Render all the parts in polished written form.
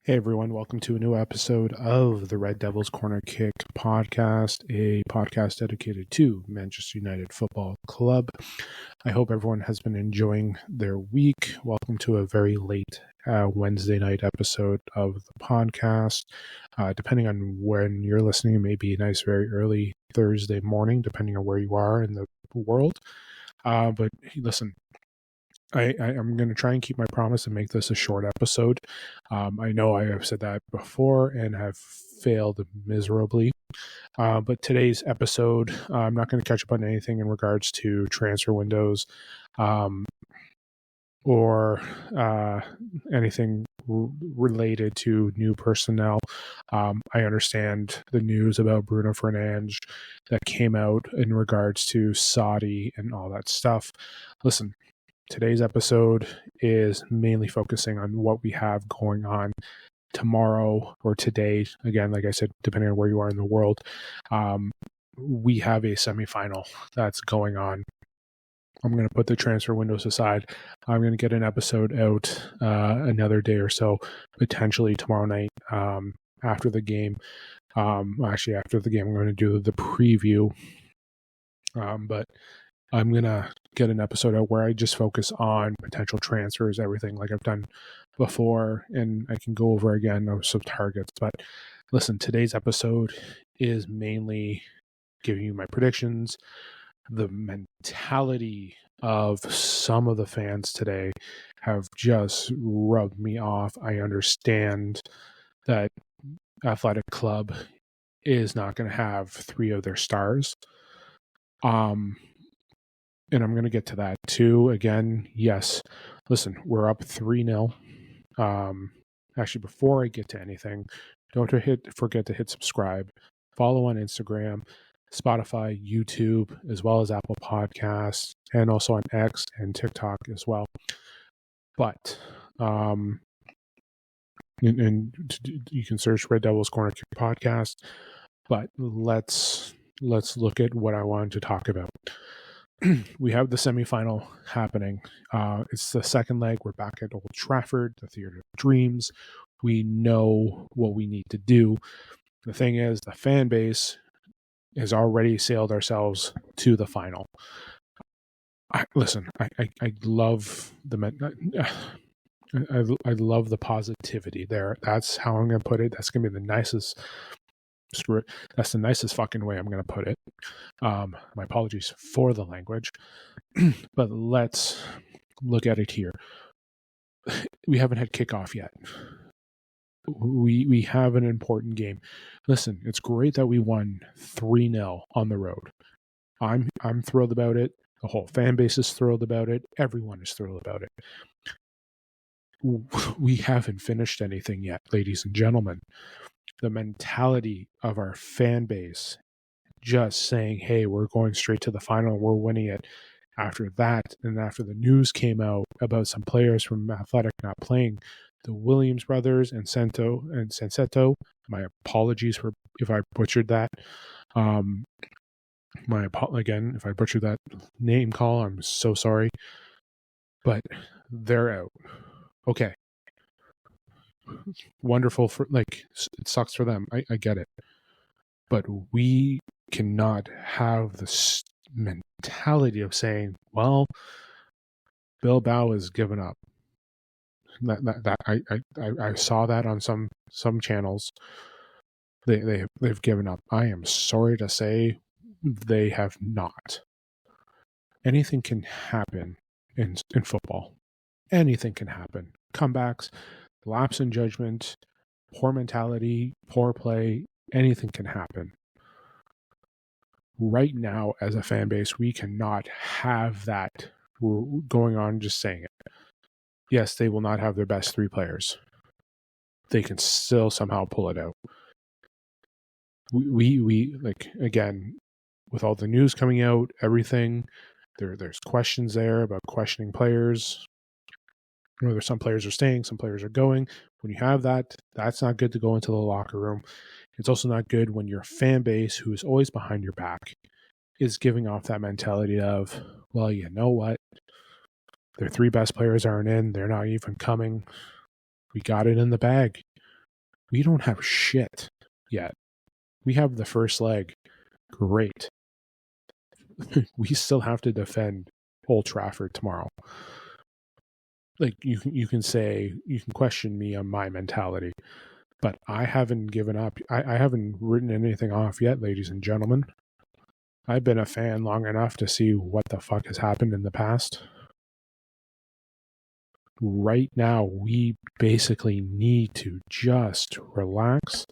Hey everyone, welcome to a new episode of the Red Devils Corner Kick podcast, a podcast dedicated to Manchester United Football Club. I hope everyone has been enjoying their week. Welcome to a very late Wednesday night episode of the podcast. Depending on when you're listening, it may be a nice, very early Thursday morning, depending on where you are in the world. But listen, I'm going to try and keep my promise and make this a short episode. I know I have said that before and have failed miserably. But today's episode, I'm not going to catch up on anything in regards to transfer windows or anything related to new personnel. I understand the news about Bruno Fernandes that came out in regards to Saudi and all that stuff. Listen, today's episode is mainly focusing on what we have going on tomorrow or today. Again, like I said, depending on where you are in the world, we have a semifinal that's going on. I'm going to put the transfer windows aside. I'm going to get an episode out another day or so, potentially tomorrow night after the game. Actually, after the game, I'm going to do the preview. But I'm going to get an episode out where I just focus on potential transfers, everything like I've done before, and I can go over again some targets. But listen, today's episode is mainly giving you my predictions. The mentality of some of the fans today have just rubbed me off. I understand that Athletic Club is not going to have 3 of their stars. And I'm going to get to that too. Again, yes. Listen, we're up 3-0. Actually, before I get to anything, don't forget to hit subscribe. Follow on Instagram, Spotify, YouTube, as well as Apple Podcasts, and also on X and TikTok as well. But and you can search Red Devils Corner Kick Podcast. But let's look at what I wanted to talk about. We have the semifinal happening. It's the second leg. We're back at Old Trafford, the Theatre of Dreams. We know what we need to do. The thing is, the fan base has already sailed ourselves to the final. I love I love the positivity there. That's how I'm going to put it. That's going to be the nicest. Screw it. That's the nicest fucking way I'm going to put it. My apologies for the language, but let's look at it here. We haven't had kickoff yet. We have an important game. Listen, it's great that we won 3-0 on the road. I'm thrilled about it. The whole fan base is thrilled about it. Everyone is thrilled about it. We haven't finished anything yet, ladies and gentlemen. The mentality of our fan base just saying, hey, we're going straight to the final and we're winning it. After that, and after the news came out about some players from Athletic not playing, the Williams brothers and Sansetto, my apologies for if I butchered that. Again, if I butchered that name call, I'm so sorry. But they're out. Okay. Wonderful it sucks for them. I get it. But we cannot have this mentality of saying, well, Bilbao has given up. I saw that on some channels. They've given up. I am sorry to say they have not. Anything can happen in football. Anything can happen. Comebacks, lapse in judgment, poor mentality, poor play, anything can happen. Right now, as a fan base, we cannot have that going on just saying it. Yes, they will not have their best 3 players. They can still somehow pull it out. We again, with all the news coming out, everything, there's questions there about questioning players. Whether some players are staying, some players are going. When you have that, that's not good to go into the locker room. It's also not good when your fan base, who is always behind your back, is giving off that mentality of, well, you know what? Their 3 best players aren't in. They're not even coming. We got it in the bag. We don't have shit yet. We have the first leg. Great. We still have to defend Old Trafford tomorrow. Like you can question me on my mentality, but I haven't given up. I haven't written anything off yet, ladies and gentlemen. I've been a fan long enough to see what the fuck has happened in the past. Right now, we basically need to just relax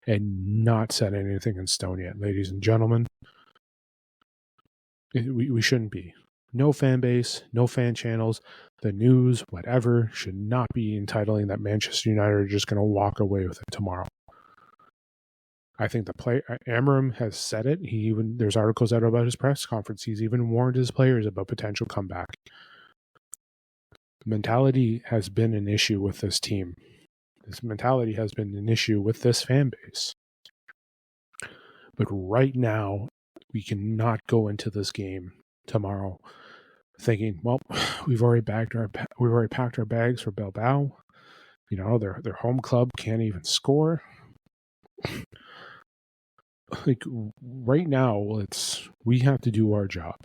and not set anything in stone yet, ladies and gentlemen. We shouldn't be. No fan base, no fan channels, the news, whatever, should not be entitling that Manchester United are just going to walk away with it tomorrow. I think the player Amorim has said it. There's articles out about his press conference. He's even warned his players about potential comeback. Mentality has been an issue with this team. This mentality has been an issue with this fan base. But right now, we cannot go into this game tomorrow thinking, well, we've already packed our bags for Bilbao. You know, their home club can't even score. Like right now, we have to do our job.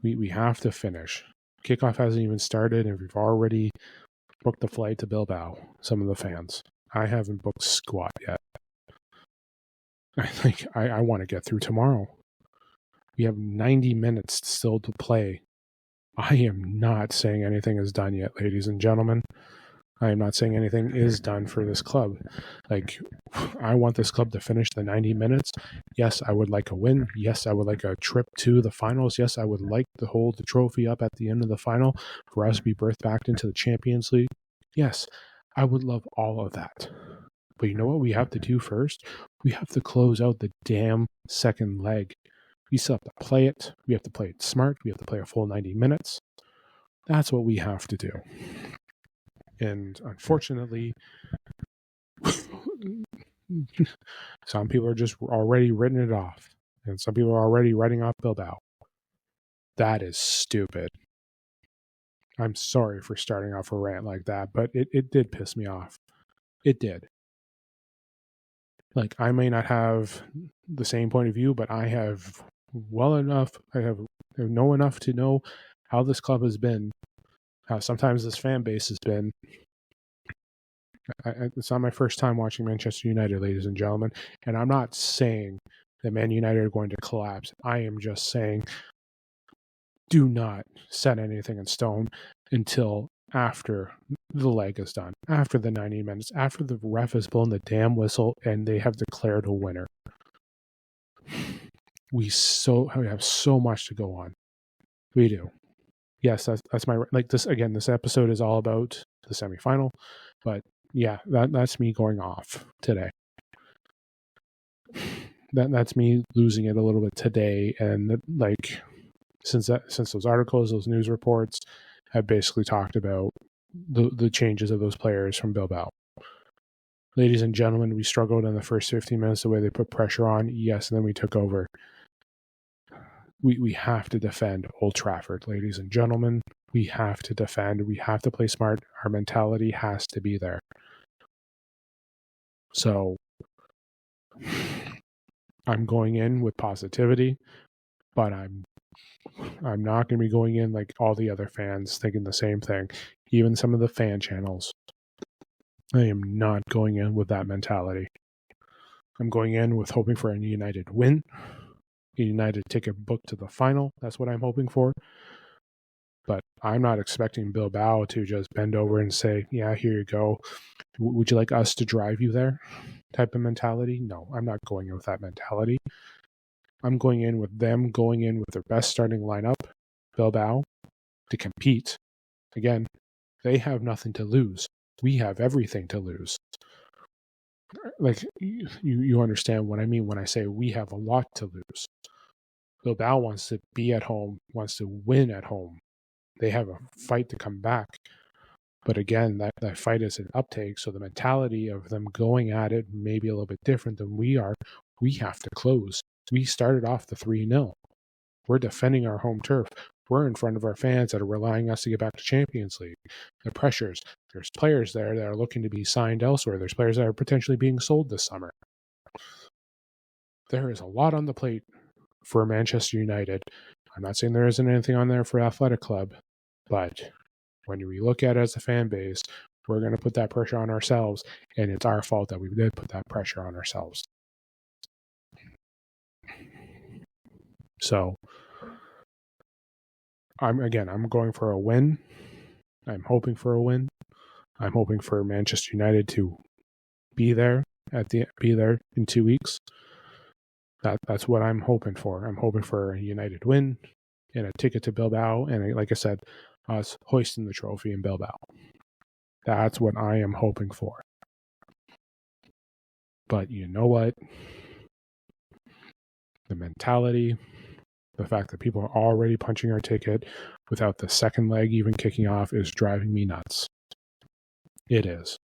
We have to finish. Kickoff hasn't even started, and we've already booked the flight to Bilbao. Some of the fans. I haven't booked squat yet. I think I want to get through tomorrow. We have 90 minutes still to play. I am not saying anything is done yet, ladies and gentlemen. I am not saying anything is done for this club. Like, I want this club to finish the 90 minutes. Yes, I would like a win. Yes, I would like a trip to the finals. Yes, I would like to hold the trophy up at the end of the final for us to be birthed back into the Champions League. Yes, I would love all of that. But you know what we have to do first? We have to close out the damn second leg. We still have to play it. We have to play it smart. We have to play a full 90 minutes. That's what we have to do. And unfortunately, some people are just already written it off. And some people are already writing off Bilbao. That is stupid. I'm sorry for starting off a rant like that, but it did piss me off. It did. Like, I may not have the same point of view, but I have I know enough to know how this club has been, how sometimes this fan base has been. It's not my first time watching Manchester United, ladies and gentlemen, and I'm not saying that Man United are going to collapse. I am just saying do not set anything in stone until after the leg is done, after the 90 minutes, after the ref has blown the damn whistle and they have declared a winner. We have so much to go on. We do. Yes, that's my, like, this again, this episode is all about the semifinal, but yeah, that's me going off today. That's me losing it a little bit today, and like since those articles, those news reports have basically talked about the changes of those players from Bilbao. Ladies and gentlemen, we struggled in the first 15 minutes the way they put pressure on. Yes, and then we took over. We have to defend Old Trafford, ladies and gentlemen. We have to defend. We have to play smart. Our mentality has to be there. So I'm going in with positivity, but I'm not going to be going in like all the other fans thinking the same thing. Even some of the fan channels. I am not going in with that mentality. I'm going in with hoping for a United win. A United ticket booked to the final. That's what I'm hoping for. But I'm not expecting Bilbao to just bend over and say, yeah, here you go. Would you like us to drive you there? Type of mentality. No, I'm not going in with that mentality. I'm going in with them going in with their best starting lineup, Bilbao, to compete. Again, they have nothing to lose. We have everything to lose. Like, you understand what I mean when I say we have a lot to lose. Bilbao wants to be at home, wants to win at home. They have a fight to come back. But again, that fight is an uptake, so the mentality of them going at it may be a little bit different than we are. We have to close. We started off the 3-0. We're defending our home turf. We're in front of our fans that are relying on us to get back to Champions League. The pressures. There's players there that are looking to be signed elsewhere. There's players that are potentially being sold this summer. There is a lot on the plate for Manchester United. I'm not saying there isn't anything on there for Athletic Club, but when we look at it as a fan base, we're going to put that pressure on ourselves, and it's our fault that we did put that pressure on ourselves. So, I'm going for a win. I'm hoping for a win. I'm hoping for Manchester United to be there in 2 weeks. That's what I'm hoping for. I'm hoping for a United win and a ticket to Bilbao, and like I said, us hoisting the trophy in Bilbao. That's what I am hoping for. But you know what? The mentality, the fact that people are already punching our ticket without the second leg even kicking off is driving me nuts. It is.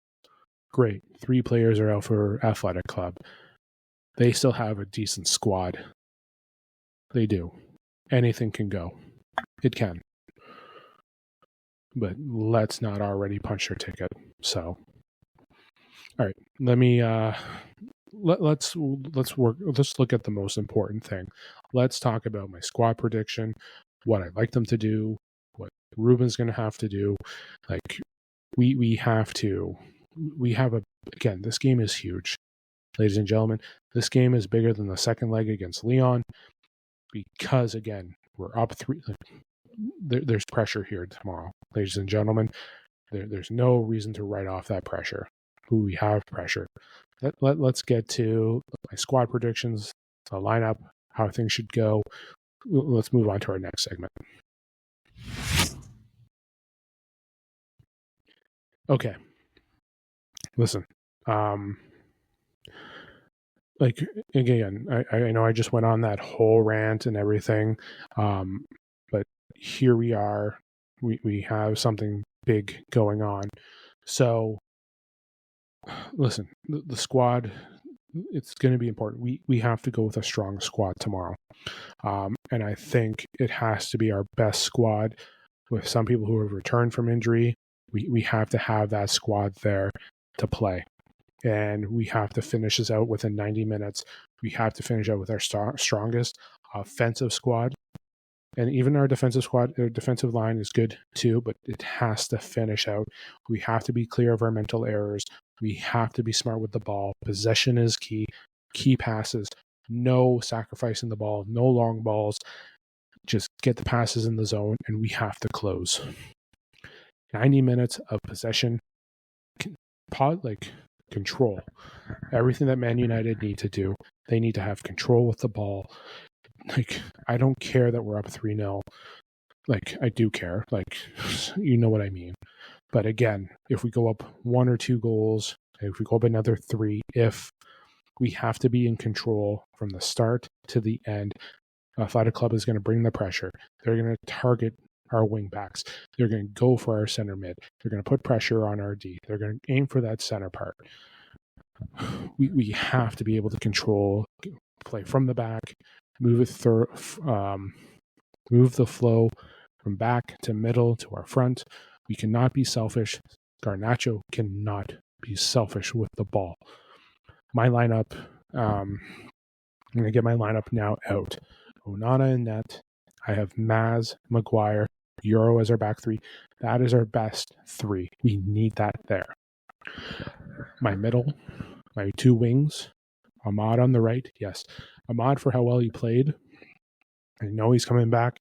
Great. 3 players are out for Athletic Club. They still have a decent squad. They do. Anything can go. It can. But let's not already punch their ticket. So, all right. Let me let's look at the most important thing. Let's talk about my squad prediction, what I'd like them to do, what Ruben's going to have to do. Like we have again, this game is huge. Ladies and gentlemen, this game is bigger than the second leg against Lyon because, again, we're up 3. There's pressure here tomorrow. Ladies and gentlemen, there's no reason to write off that pressure. We have pressure. Let's get to my squad predictions, the lineup, how things should go. Let's move on to our next segment. Okay. Listen, like, again, I know I just went on that whole rant and everything, but here we are. We have something big going on. So, listen, the squad, it's going to be important. We have to go with a strong squad tomorrow. And I think it has to be our best squad with some people who have returned from injury. We have to have that squad there to play. And we have to finish this out within 90 minutes. We have to finish out with our strongest offensive squad. And even our defensive line is good too, but it has to finish out. We have to be clear of our mental errors. We have to be smart with the ball. Possession is key. Key passes. No sacrificing the ball. No long balls. Just get the passes in the zone, and we have to close. 90 minutes of possession. Control. Everything that Man United need to do. They need to have control with the ball. Like, I don't care that we're up 3-0. Like, I do care. Like, you know what I mean. But again, if we go up 1 or 2 goals, if we go up another 3, if we have to be in control from the start to the end, Athletic Club is going to bring the pressure. They're going to target our wing backs. They're going to go for our center mid. They're going to put pressure on our D. They're going to aim for that center part. We have to be able to control, play from the back, move the flow from back to middle to our front. We cannot be selfish. Garnacho cannot be selfish with the ball. My lineup, I'm going to get my lineup now out. Onana in net. I have Maz, Maguire, Euro as our back 3. That is our best 3. We need that there. My middle, my 2 wings, Ahmad on the right. Yes, Ahmad for how well he played. I know he's coming back,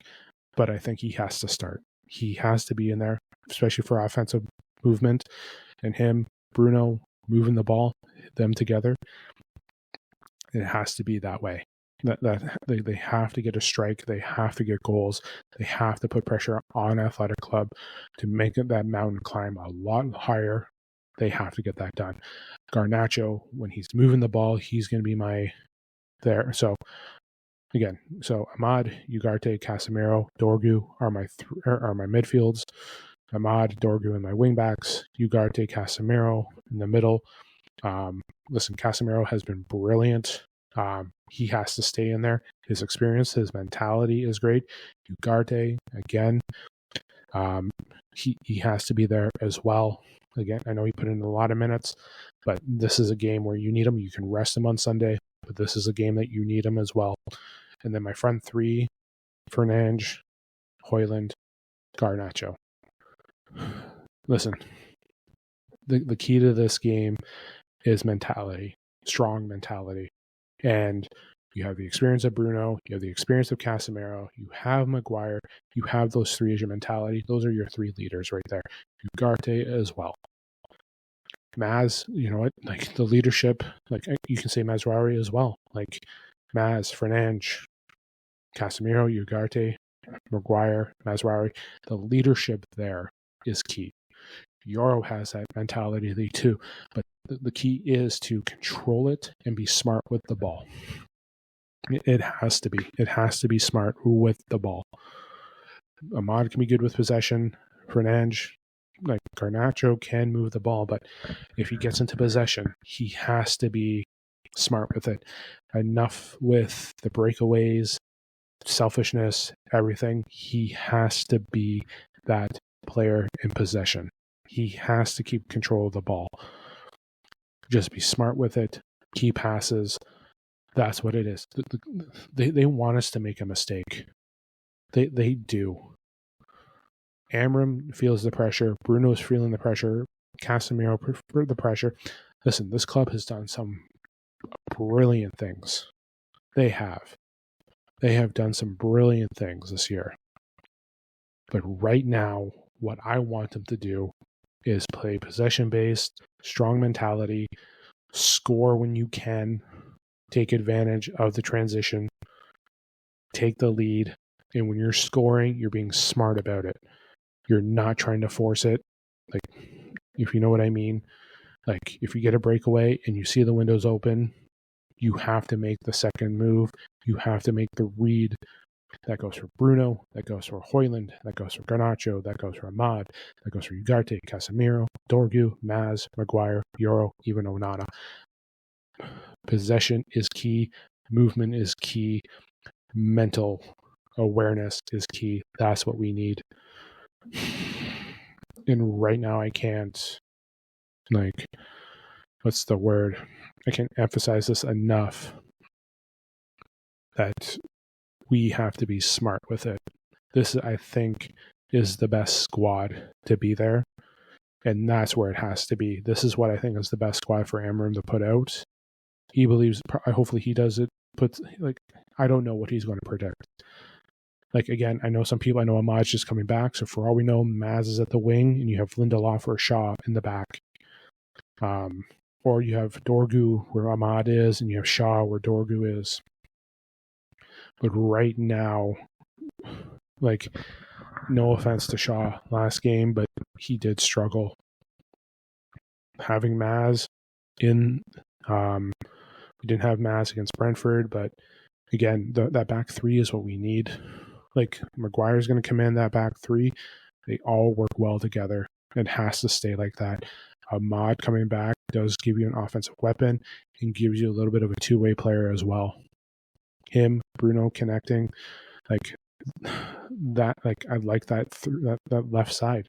but I think he has to start. He has to be in there, especially for offensive movement. And him, Bruno, moving the ball, them together. It has to be that way. That they have to get a strike. They have to get goals. They have to put pressure on Athletic Club to make that mountain climb a lot higher. They have to get that done. Garnacho, when he's moving the ball, he's going to be there. So again, Ahmad, Ugarte, Casemiro, Dorgu are my midfields. Ahmad, Dorgu, and my wingbacks. Ugarte, Casemiro in the middle. Listen, Casemiro has been brilliant He has to stay in there. His experience, his mentality is great. Ugarte, again, he has to be there as well. Again, I know he put in a lot of minutes, but this is a game where you need him. You can rest him on Sunday, but this is a game that you need him as well. And then my front three, Fernandes, Højlund, Garnacho. Listen, the key to this game is mentality, strong mentality. And you have the experience of Bruno, you have the experience of Casemiro, you have Maguire, you have those three as your mentality. Those are your three leaders right there. Ugarte as well. Maz, you know what? Like the leadership, like you can say Mazraoui as well. Like Maz, Fernandes, Casemiro, Ugarte, Maguire, Mazraoui. The leadership there is key. Yoro has that mentality too, but the key is to control it and be smart with the ball. It has to be. It has to be smart with the ball. Ahmad can be good with possession. Fernandes, like Garnacho, can move the ball, but if he gets into possession, he has to be smart with it. Enough with the breakaways, selfishness, everything. He has to be that player in possession. He has to keep control of the ball. Just be smart with it. Key passes. That's what it is. They want us to make a mistake. They do. Amram feels the pressure. Bruno's feeling the pressure. Casemiro the pressure. Listen, this club has done some brilliant things. They have. They have done some brilliant things this year. But right now, what I want them to do is play possession-based, strong mentality, score when you can, take advantage of the transition, take the lead, and when you're scoring, you're being smart about it. You're not trying to force it. Like, if you know what I mean. Like, if you get a breakaway and you see the windows open, you have to make the second move. You have to make the read. That goes for Bruno. That goes for Højlund. That goes for Garnacho. That goes for Ahmad. That goes for Ugarte, Casemiro, Dorgu, Maz, Maguire, Yoro, even Onana. Possession is key. Movement is key. Mental awareness is key. That's what we need. And right now I can't, like, what's the word? I can't emphasize this enough that we have to be smart with it. This, I think, is the best squad to be there. And that's where it has to be. This is what I think is the best squad for Amram to put out. He believes, hopefully he does it. I don't know what he's going to predict. Like, again, I know some people, I know Ahmad's just coming back. So for all we know, Maz is at the wing and you have Lindelof or Shaw in the back. Or you have Dorgu where Ahmad is and you have Shaw where Dorgu is. But right now, like, no offense to Shaw last game, but he did struggle. Having Maz in, we didn't have Maz against Brentford, but again, that back three is what we need. Like, Maguire's going to command that back three. They all work well together. It has to stay like that. Ahmad coming back does give you an offensive weapon and gives you a little bit of a two-way player as well. Him, Bruno connecting, like that. Like, I like that that left side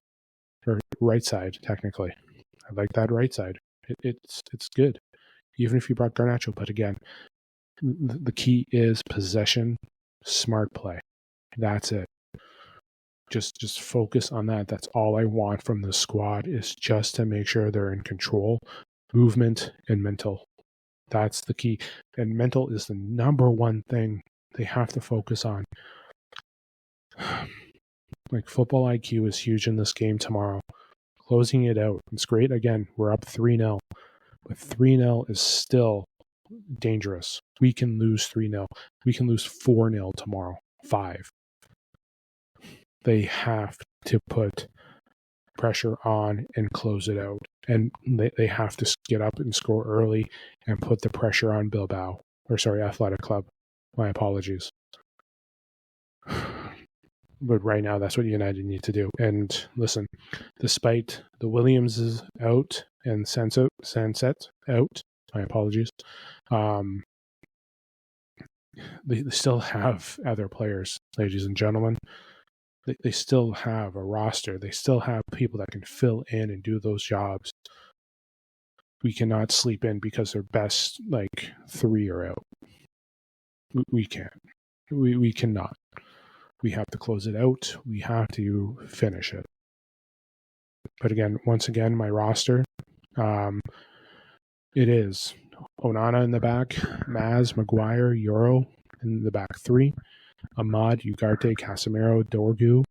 or right side. Technically, I like that right side. It's good, even if you brought Garnacho. But again, the key is possession, smart play. That's it. Just focus on that. That's all I want from the squad, is just to make sure they're in control, movement, and mental. That's the key. And mental is the number one thing they have to focus on. Like, football IQ is huge in this game tomorrow. Closing it out. It's great. Again, we're up 3-0. But 3-0 is still dangerous. We can lose 3-0. We can lose 4-0 tomorrow. 5. They have to put pressure on and close it out. And they have to get up and score early and put the pressure on Athletic Club. My apologies. But right now, that's what United need to do. And listen, despite the Williams is out and Sunset out, my apologies, they still have other players, ladies and gentlemen. They still have a roster. They still have people that can fill in and do those jobs. We cannot sleep in because their best like 3 are out. We can't. We cannot. We have to close it out. We have to finish it. But again, once again, my roster, it is Onana in the back, Maz, Maguire, Euro in the back 3, Ahmad, Ugarte, Casemiro, Dorgu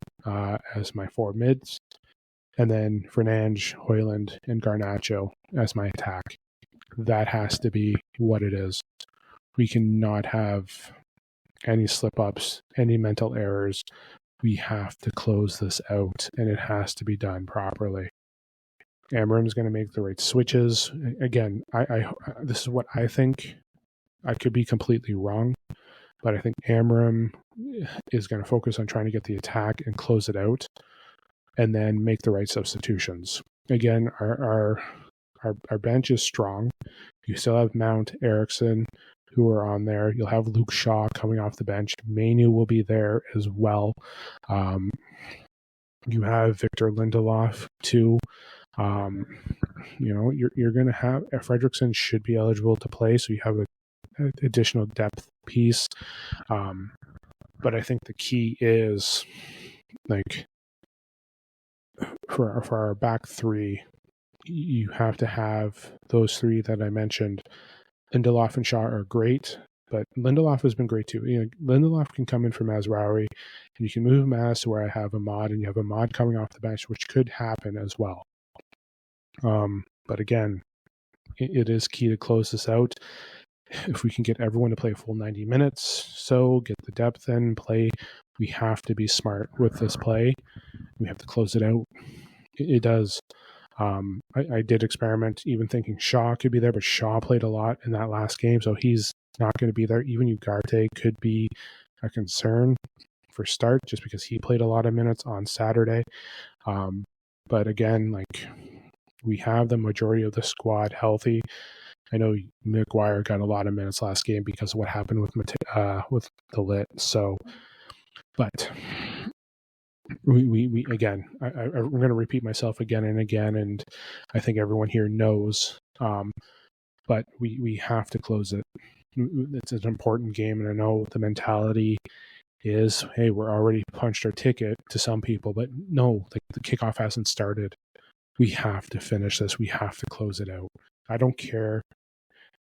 as my 4 mids, and then Fernandes, Højlund, and Garnacho as my attack. That has to be what it is. We cannot have any slip-ups, any mental errors. We have to close this out, and it has to be done properly. Amram's going to make the right switches. Again, I this is what I think. I could be completely wrong, but I think Amram is going to focus on trying to get the attack and close it out, and then make the right substitutions. Again, our bench is strong. You still have Mount, Eriksson, who are on there. You'll have Luke Shaw coming off the bench. Mainu will be there as well. You have Victor Lindelof too. You're going to have Fredrickson should be eligible to play, so you have an additional depth piece. But I think the key is like for our back 3, you have to have those 3 that I mentioned. Lindelof and Shaw are great, but Lindelof has been great too. Lindelof can come in for Mazraoui, and you can move Maz to where I have Ahmad, and you have Ahmad coming off the bench, which could happen as well. But again, it is key to close this out. If we can get everyone to play a full 90 minutes, so get the depth in play, we have to be smart with this play. We have to close it out. It does. I did experiment even thinking Shaw could be there, but Shaw played a lot in that last game, so he's not going to be there. Even Ugarte could be a concern for start just because he played a lot of minutes on Saturday. But again, like we have the majority of the squad healthy. I know Maguire got a lot of minutes last game because of what happened with the lit. So, but we again, I'm going to repeat myself again and again, and I think everyone here knows. But we have to close it. It's an important game, and I know the mentality is, hey, we're already punched our ticket to some people, but no, like the kickoff hasn't started. We have to finish this. We have to close it out. I don't care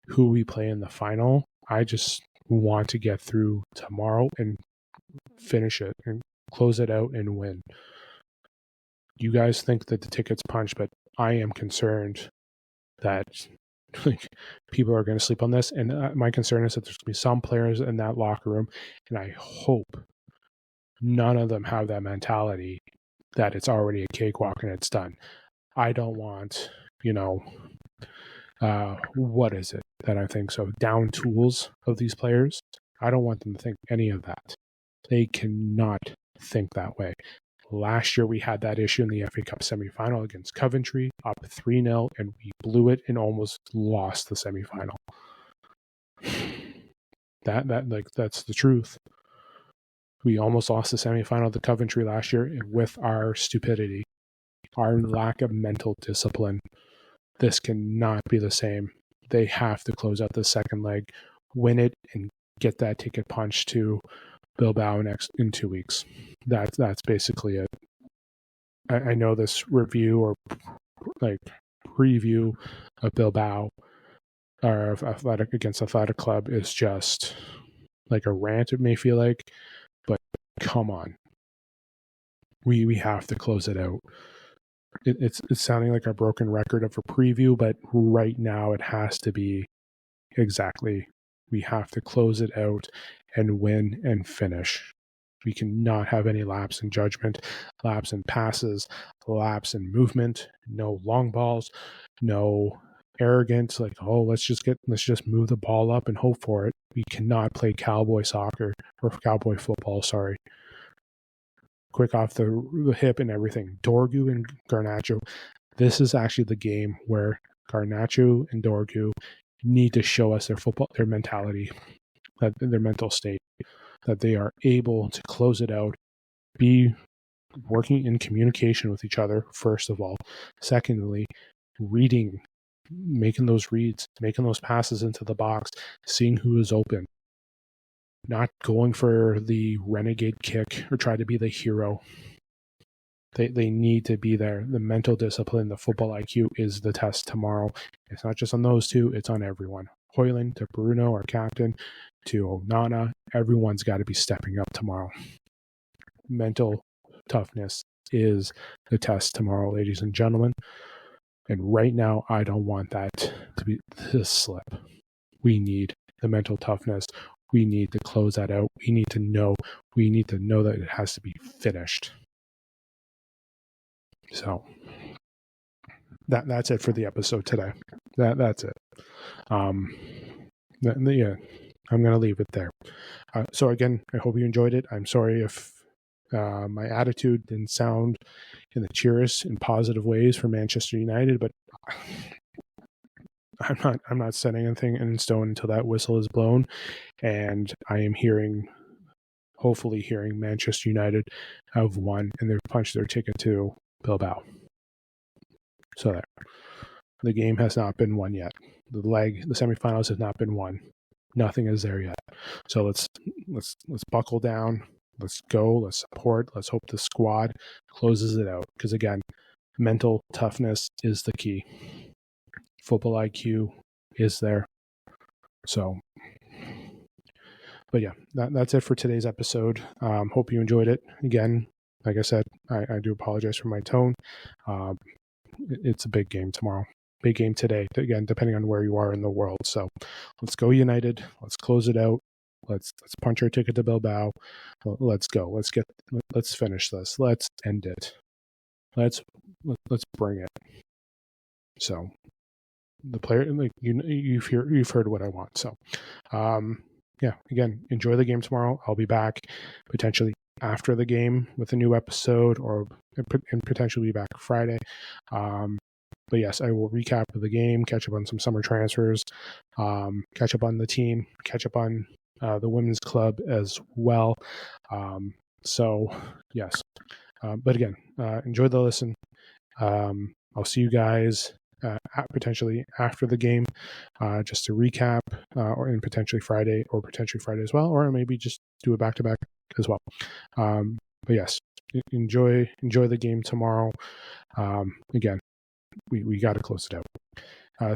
who we play in the final. I just want to get through tomorrow and finish it and close it out and win. You guys think that the ticket's punched, but I am concerned that like people are going to sleep on this. And my concern is that there's going to be some players in that locker room, and I hope none of them have that mentality that it's already a cakewalk and it's done. I don't want, what is it that I think so? Down tools of these players. I don't want them to think any of that. They cannot think that way. Last year we had that issue in the FA Cup semifinal against Coventry, up 3-0, and we blew it and almost lost the semifinal. That's the truth. We almost lost the semifinal to Coventry last year with our stupidity, our lack of mental discipline. This cannot be the same. They have to close out the second leg, win it, and get that ticket punched to Bilbao in 2 weeks. That's basically it. I know this review or like preview of Bilbao or of Athletic Club is just like a rant, it may feel like, but come on. We have to close it out. It's sounding like a broken record of a preview, but right now it has to be exactly. We have to close it out and win and finish. We cannot have any lapse in judgment, lapse in passes, lapse in movement, no long balls, no arrogance, like, oh, let's just move the ball up and hope for it. We cannot play cowboy soccer or cowboy football, sorry. Quick off the hip and everything. Dorgu and Garnacho. This is actually the game where Garnacho and Dorgu need to show us their mentality. that their mental state, that they are able to close it out, be working in communication with each other, first of all. Secondly, reading, making those reads, making those passes into the box, seeing who is open, not going for the renegade kick or try to be the hero. They need to be there. The mental discipline, the football IQ is the test tomorrow. It's not just on those two, it's on everyone. Hoyland to Bruno, our captain, to Onana, everyone's got to be stepping up tomorrow. Mental toughness is the test tomorrow, ladies and gentlemen. And right now, I don't want that to slip. We need the mental toughness. We need to close that out. We need to know that it has to be finished. So that's it for the episode today. That's it. Yeah, I'm going to leave it there. So again, I hope you enjoyed it. I'm sorry if my attitude didn't sound in the cheeriest and positive ways for Manchester United, but I'm not setting anything in stone until that whistle is blown, and I am hopefully hearing Manchester United have won and they've punched their ticket to Bilbao. So there. The game has not been won yet. The semifinals have not been won. Nothing is there yet. So let's buckle down. Let's go. Let's support. Let's hope the squad closes it out. Because again, mental toughness is the key. Football IQ is there. So, but yeah, that's it for today's episode. Hope you enjoyed it. Again, like I said, I do apologize for my tone. It's a big game tomorrow. Big game today, again, depending on where you are in the world. So let's go United. Let's close it out. Let's punch our ticket to Bilbao. Let's go. Let's finish this. Let's end it. Let's bring it. So the player, like you've heard what I want. So yeah, again, enjoy the game tomorrow. I'll be back potentially after the game with a new episode, and potentially be back Friday. But yes, I will recap the game, catch up on some summer transfers, catch up on the team, catch up on the women's club as well. So yes, but again, enjoy the listen. I'll see you guys potentially after the game, just to recap, or potentially Friday as well, or maybe just do a back-to-back as well. But yes, enjoy the game tomorrow. Again, we got to close it out.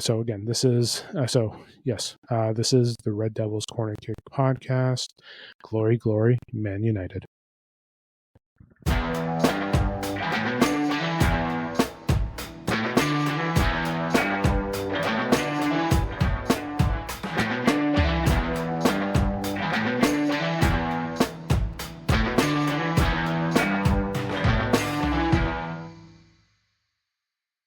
So again, this is the Red Devils Corner Kick podcast. Glory, glory, Man United.